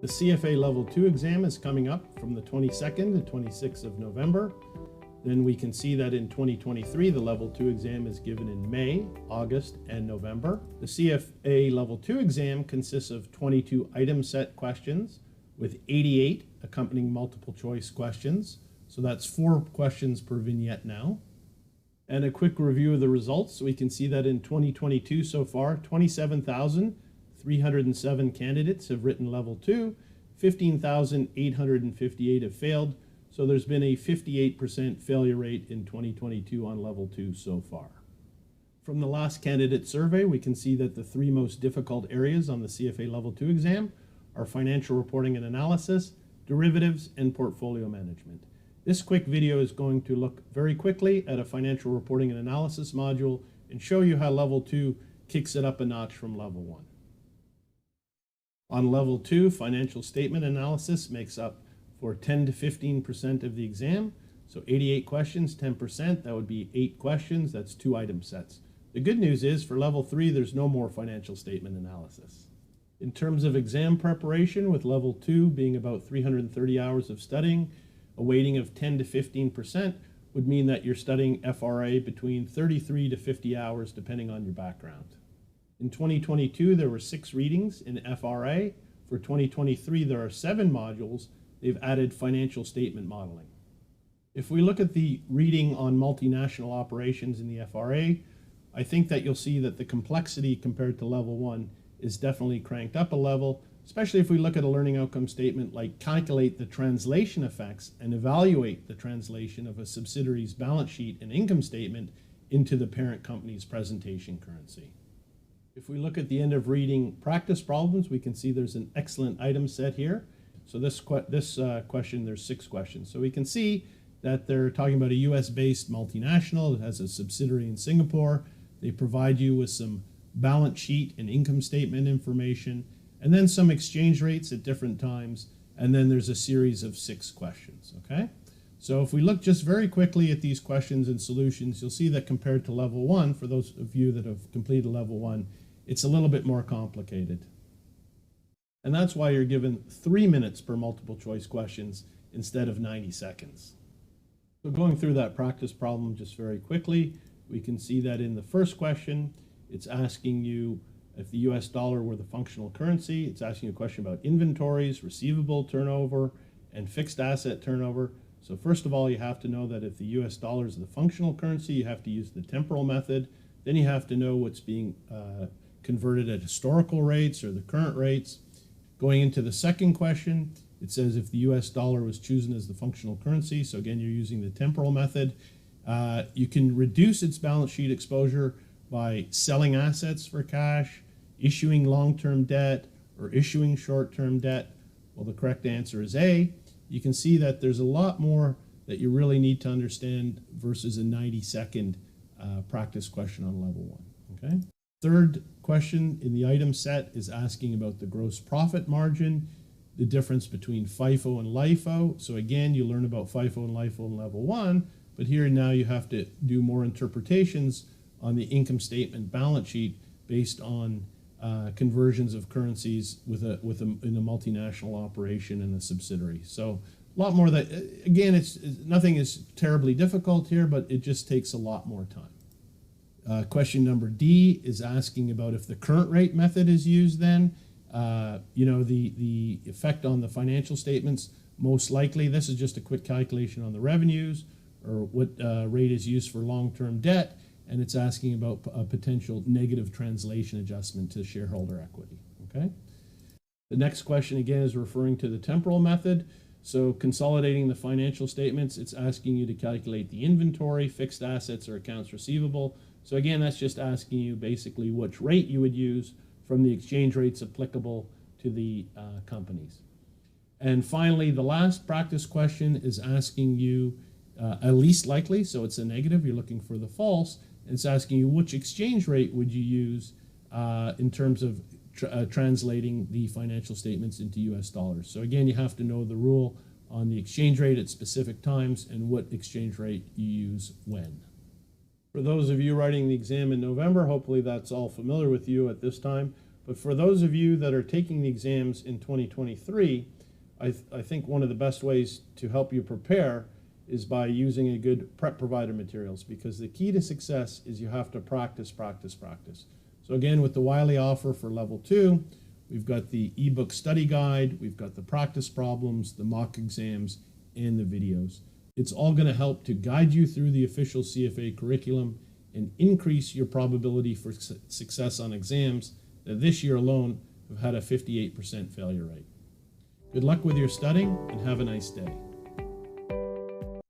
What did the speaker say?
The CFA Level 2 exam is coming up from the 22nd to 26th of November. Then we can see that in 2023, the Level 2 exam is given in May, August, and November. The CFA Level 2 exam consists of 22 item set questions with 88 accompanying multiple choice questions. So that's 4 questions per vignette now. And a quick review of the results. We can see that in 2022 so far, 27,307 candidates have written Level 2, 15,858 have failed. So there's been a 58% failure rate in 2022 on Level 2 so far. From the last candidate survey, we can see that the 3 most difficult areas on the CFA Level 2 exam are financial reporting and analysis, derivatives, and portfolio management. This quick video is going to look very quickly at a financial reporting and analysis module and show you how Level 2 kicks it up a notch from Level 1. On Level 2, financial statement analysis makes up for 10 to 15% of the exam. So 88 questions, 10%, that would be 8 questions, that's 2 item sets. The good news is for Level 3, there's no more financial statement analysis. In terms of exam preparation, with Level 2 being about 330 hours of studying, a weighting of 10 to 15% would mean that you're studying FRA between 33 to 50 hours depending on your background. In 2022, there were 6 readings in FRA. For 2023, there are 7 modules. They've added financial statement modeling. If we look at the reading on multinational operations in the FRA, I think that you'll see that the complexity compared to Level 1 is definitely cranked up a level, especially if we look at a learning outcome statement like calculate the translation effects and evaluate the translation of a subsidiary's balance sheet and income statement into the parent company's presentation currency. If we look at the end of reading practice problems, we can see there's an excellent item set here. So this question, there's 6 questions. So we can see that they're talking about a US-based multinational that has a subsidiary in Singapore. They provide you with some balance sheet and income statement information, and then some exchange rates at different times, and then there's a series of 6 questions, okay? So if we look just very quickly at these questions and solutions, you'll see that compared to Level 1, for those of you that have completed Level 1, it's a little bit more complicated. And that's why you're given 3 minutes per multiple choice questions instead of 90 seconds. So going through that practice problem just very quickly, we can see that in the first question, it's asking you if the US dollar were the functional currency. It's asking you a question about inventories, receivable turnover, and fixed asset turnover. So first of all, you have to know that if the US dollar is the functional currency, you have to use the temporal method. Then you have to know what's being converted at historical rates or the current rates. Going into the second question, it says if the US dollar was chosen as the functional currency, so again, you're using the temporal method. You can reduce its balance sheet exposure by selling assets for cash, issuing long-term debt, or issuing short-term debt. Well, the correct answer is A. You can see that there's a lot more that you really need to understand versus a 90-second practice question on Level 1, okay? Third question in the item set is asking about the gross profit margin, the difference between FIFO and LIFO. So again, you learn about FIFO and LIFO in Level 1, but here now you have to do more interpretations on the income statement balance sheet based on conversions of currencies in a multinational operation and a subsidiary. So a lot more that, again, nothing is terribly difficult here, but it just takes a lot more time. Question number D is asking about if the current rate method is used then, the effect on the financial statements, most likely, this is just a quick calculation on the revenues or what rate is used for long-term debt, and it's asking about a potential negative translation adjustment to shareholder equity, okay? The next question again is referring to the temporal method. So consolidating the financial statements, it's asking you to calculate the inventory, fixed assets, or accounts receivable. So again, that's just asking you basically which rate you would use from the exchange rates applicable to the companies. And finally, the last practice question is asking you a least likely, so it's a negative, you're looking for the false, and it's asking you which exchange rate would you use in terms of translating the financial statements into US dollars. So again, you have to know the rule on the exchange rate at specific times and what exchange rate you use when. For those of you writing the exam in November, hopefully that's all familiar with you at this time. But for those of you that are taking the exams in 2023, I think one of the best ways to help you prepare is by using a good prep provider materials, because the key to success is you have to practice, practice, practice. So again, with the Wiley offer for level 2, we've got the ebook study guide, we've got the practice problems, the mock exams, and the videos. It's all going to help to guide you through the official CFA curriculum and increase your probability for success on exams that this year alone have had a 58% failure rate. Good luck with your studying and have a nice day.